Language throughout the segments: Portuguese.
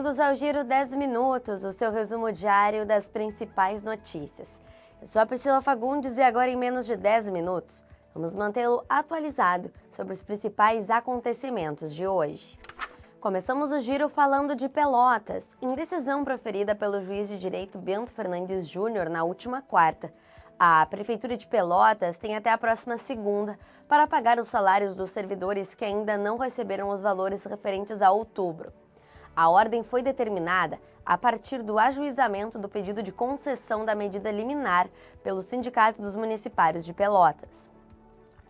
Bem-vindos ao Giro 10 Minutos, o seu resumo diário das principais notícias. Eu sou a Priscila Fagundes e agora em menos de 10 minutos, vamos mantê-lo atualizado sobre os principais acontecimentos de hoje. Começamos o giro falando de Pelotas, em decisão proferida pelo juiz de direito Bento Fernandes Júnior na última quarta. A Prefeitura de Pelotas tem até a próxima segunda para pagar os salários dos servidores que ainda não receberam os valores referentes a outubro. A ordem foi determinada a partir do ajuizamento do pedido de concessão da medida liminar pelo Sindicato dos Municipários de Pelotas.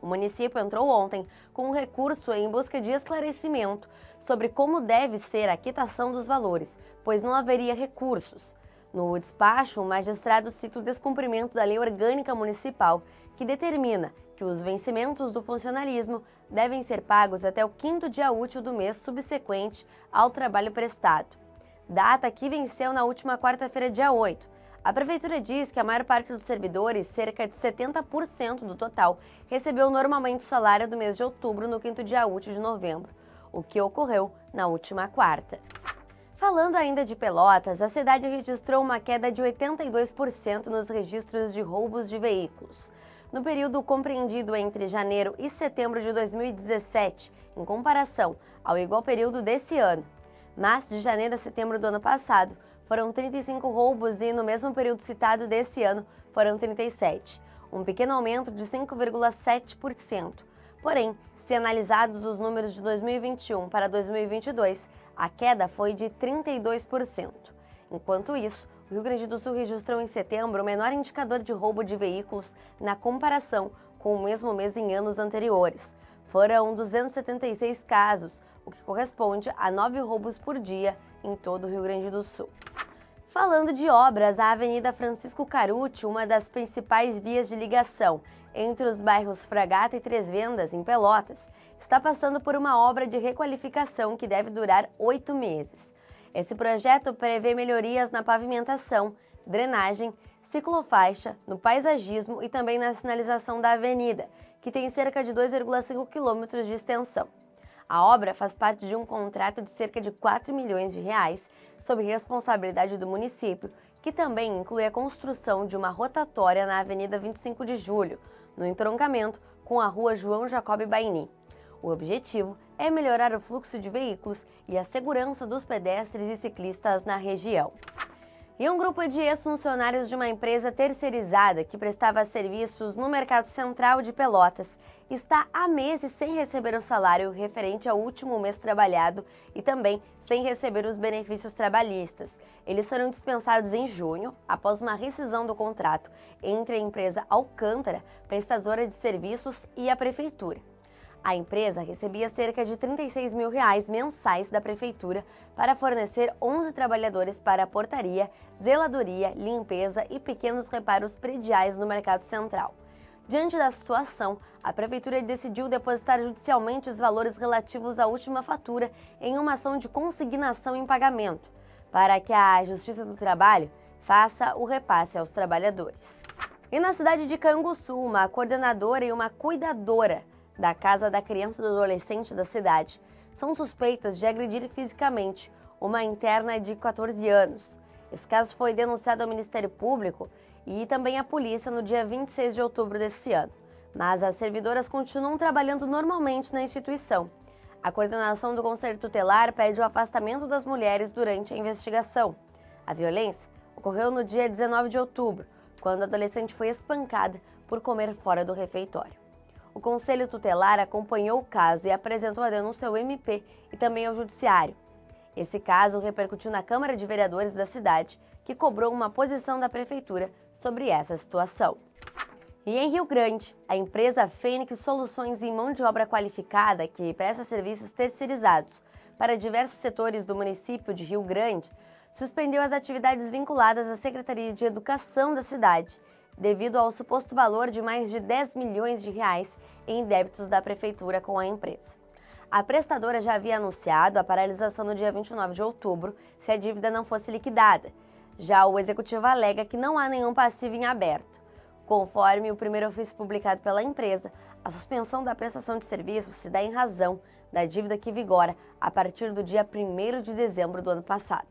O município entrou ontem com um recurso em busca de esclarecimento sobre como deve ser a quitação dos valores, pois não haveria recursos. No despacho, o magistrado cita o descumprimento da Lei Orgânica Municipal, que determina que os vencimentos do funcionalismo devem ser pagos até o 5º dia útil do mês subsequente ao trabalho prestado. Data que venceu na última quarta-feira, dia 8. A Prefeitura diz que a maior parte dos servidores, cerca de 70% do total, recebeu normalmente o salário do mês de outubro no 5º dia útil de novembro, o que ocorreu na última quarta. Falando ainda de Pelotas, a cidade registrou uma queda de 82% nos registros de roubos de veículos. No período compreendido entre janeiro e setembro de 2017, em comparação ao igual período desse ano. Mas de janeiro a setembro do ano passado, foram 35 roubos e no mesmo período citado desse ano foram 37, um pequeno aumento de 5,7%. Porém, se analisados os números de 2021 para 2022, a queda foi de 32%. Enquanto isso, o Rio Grande do Sul registrou em setembro o menor indicador de roubo de veículos na comparação com o mesmo mês em anos anteriores. Foram 276 casos, o que corresponde a 9 roubos por dia em todo o Rio Grande do Sul. Falando de obras, a Avenida Francisco Carucci, uma das principais vias de ligação entre os bairros Fragata e Três Vendas, em Pelotas, está passando por uma obra de requalificação que deve durar 8 meses. Esse projeto prevê melhorias na pavimentação, drenagem, ciclofaixa, no paisagismo e também na sinalização da avenida, que tem cerca de 2,5 quilômetros de extensão. A obra faz parte de um contrato de cerca de 4 milhões de reais, sob responsabilidade do município, que também inclui a construção de uma rotatória na Avenida 25 de Julho, no entroncamento com a Rua João Jacob Baini. O objetivo é melhorar o fluxo de veículos e a segurança dos pedestres e ciclistas na região. E um grupo de ex-funcionários de uma empresa terceirizada que prestava serviços no Mercado Central de Pelotas está há meses sem receber o salário referente ao último mês trabalhado e também sem receber os benefícios trabalhistas. Eles foram dispensados em junho, após uma rescisão do contrato entre a empresa Alcântara, prestadora de serviços, e a prefeitura. A empresa recebia cerca de R$ 36 mil mensais da prefeitura para fornecer 11 trabalhadores para portaria, zeladoria, limpeza e pequenos reparos prediais no Mercado Central. Diante da situação, a prefeitura decidiu depositar judicialmente os valores relativos à última fatura em uma ação de consignação em pagamento, para que a Justiça do Trabalho faça o repasse aos trabalhadores. E na cidade de Canguçu, uma coordenadora e uma cuidadora da Casa da Criança e do Adolescente da cidade são suspeitas de agredir fisicamente uma interna de 14 anos. Esse caso foi denunciado ao Ministério Público e também à polícia no dia 26 de outubro desse ano. Mas as servidoras continuam trabalhando normalmente na instituição. A coordenação do Conselho Tutelar pede o afastamento das mulheres durante a investigação. A violência ocorreu no dia 19 de outubro, quando a adolescente foi espancada por comer fora do refeitório. O Conselho Tutelar acompanhou o caso e apresentou a denúncia ao MP e também ao Judiciário. Esse caso repercutiu na Câmara de Vereadores da cidade, que cobrou uma posição da Prefeitura sobre essa situação. E em Rio Grande, a empresa Fênix Soluções em Mão de Obra Qualificada, que presta serviços terceirizados para diversos setores do município de Rio Grande, suspendeu as atividades vinculadas à Secretaria de Educação da cidade, devido ao suposto valor de mais de 10 milhões de reais em débitos da prefeitura com a empresa. A prestadora já havia anunciado a paralisação no dia 29 de outubro se a dívida não fosse liquidada. Já o executivo alega que não há nenhum passivo em aberto. Conforme o primeiro ofício publicado pela empresa, a suspensão da prestação de serviços se dá em razão da dívida que vigora a partir do dia 1º de dezembro do ano passado.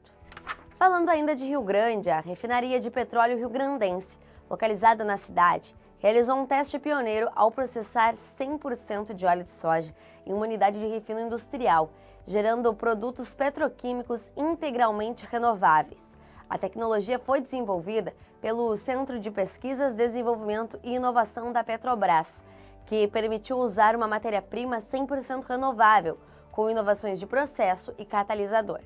Falando ainda de Rio Grande, a refinaria de petróleo rio-grandense, localizada na cidade, realizou um teste pioneiro ao processar 100% de óleo de soja em uma unidade de refino industrial, gerando produtos petroquímicos integralmente renováveis. A tecnologia foi desenvolvida pelo Centro de Pesquisas, Desenvolvimento e Inovação da Petrobras, que permitiu usar uma matéria-prima 100% renovável, com inovações de processo e catalisador.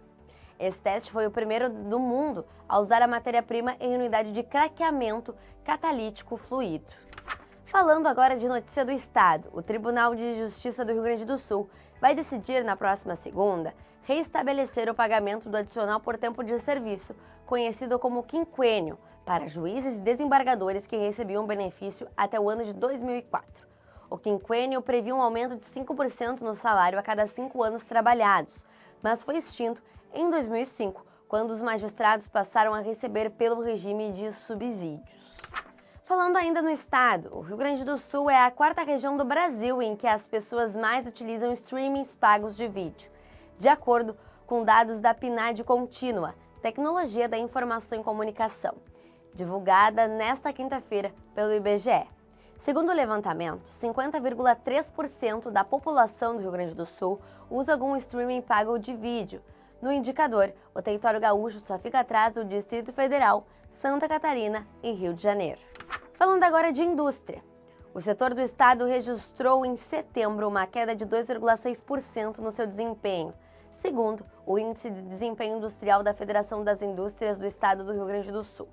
Esse teste foi o primeiro do mundo a usar a matéria-prima em unidade de craqueamento catalítico fluido. Falando agora de notícia do Estado, o Tribunal de Justiça do Rio Grande do Sul vai decidir na próxima segunda reestabelecer o pagamento do adicional por tempo de serviço, conhecido como quinquênio, para juízes e desembargadores que recebiam benefício até o ano de 2004. O quinquênio previa um aumento de 5% no salário a cada 5 anos trabalhados, mas foi extinto em 2005, quando os magistrados passaram a receber pelo regime de subsídios. Falando ainda no estado, o Rio Grande do Sul é a 4ª região do Brasil em que as pessoas mais utilizam streamings pagos de vídeo, de acordo com dados da PNAD Contínua, Tecnologia da Informação e Comunicação, divulgada nesta quinta-feira pelo IBGE. Segundo o levantamento, 50,3% da população do Rio Grande do Sul usa algum streaming pago de vídeo. No indicador, o território gaúcho só fica atrás do Distrito Federal, Santa Catarina e Rio de Janeiro. Falando agora de indústria. O setor do estado registrou em setembro uma queda de 2,6% no seu desempenho, segundo o Índice de Desempenho Industrial da Federação das Indústrias do Estado do Rio Grande do Sul.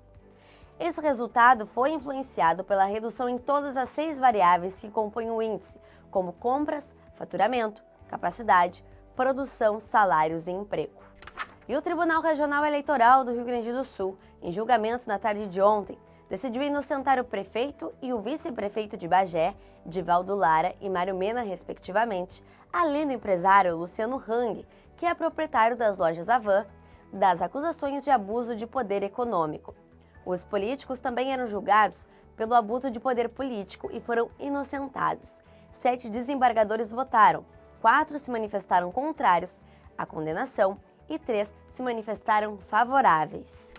Esse resultado foi influenciado pela redução em todas as 6 variáveis que compõem o índice, como compras, faturamento, capacidade, produção, salários e emprego. E o Tribunal Regional Eleitoral do Rio Grande do Sul, em julgamento na tarde de ontem, decidiu inocentar o prefeito e o vice-prefeito de Bagé, Divaldo Lara e Mário Mena, respectivamente, além do empresário Luciano Hang, que é proprietário das lojas Avan, das acusações de abuso de poder econômico. Os políticos também eram julgados pelo abuso de poder político e foram inocentados. 7 desembargadores votaram, 4 se manifestaram contrários à condenação e 3 se manifestaram favoráveis.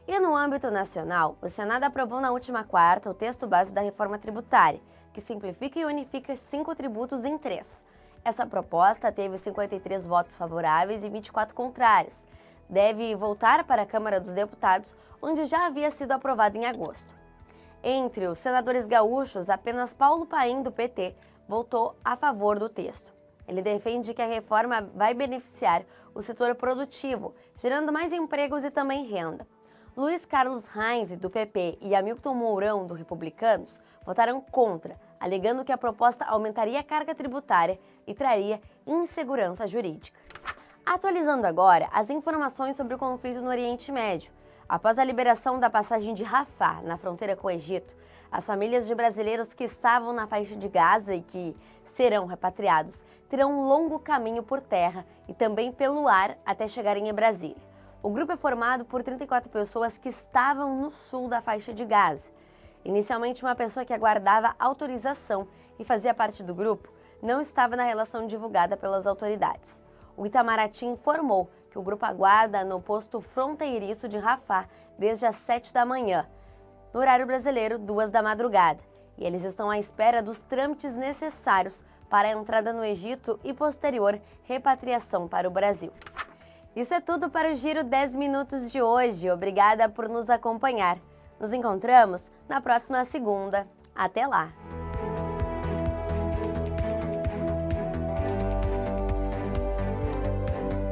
E no âmbito nacional, o Senado aprovou na última quarta o texto base da reforma tributária, que simplifica e unifica 5 tributos em 3. Essa proposta teve 53 votos favoráveis e 24 contrários. Deve voltar para a Câmara dos Deputados, onde já havia sido aprovada em agosto. Entre os senadores gaúchos, apenas Paulo Paim, do PT, votou a favor do texto. Ele defende que a reforma vai beneficiar o setor produtivo, gerando mais empregos e também renda. Luiz Carlos Reins, do PP, e Hamilton Mourão, do Republicanos, votaram contra, alegando que a proposta aumentaria a carga tributária e traria insegurança jurídica. Atualizando agora as informações sobre o conflito no Oriente Médio. Após a liberação da passagem de Rafah, na fronteira com o Egito, as famílias de brasileiros que estavam na faixa de Gaza e que serão repatriados terão um longo caminho por terra e também pelo ar até chegarem em Brasília. O grupo é formado por 34 pessoas que estavam no sul da faixa de Gaza. Inicialmente, uma pessoa que aguardava autorização e fazia parte do grupo não estava na relação divulgada pelas autoridades. O Itamaraty informou que o grupo aguarda no posto fronteiriço de Rafah desde as 7 da manhã, no horário brasileiro, 2 da madrugada, e eles estão à espera dos trâmites necessários para a entrada no Egito e posterior repatriação para o Brasil. Isso é tudo para o Giro 10 Minutos de hoje. Obrigada por nos acompanhar. Nos encontramos na próxima segunda. Até lá!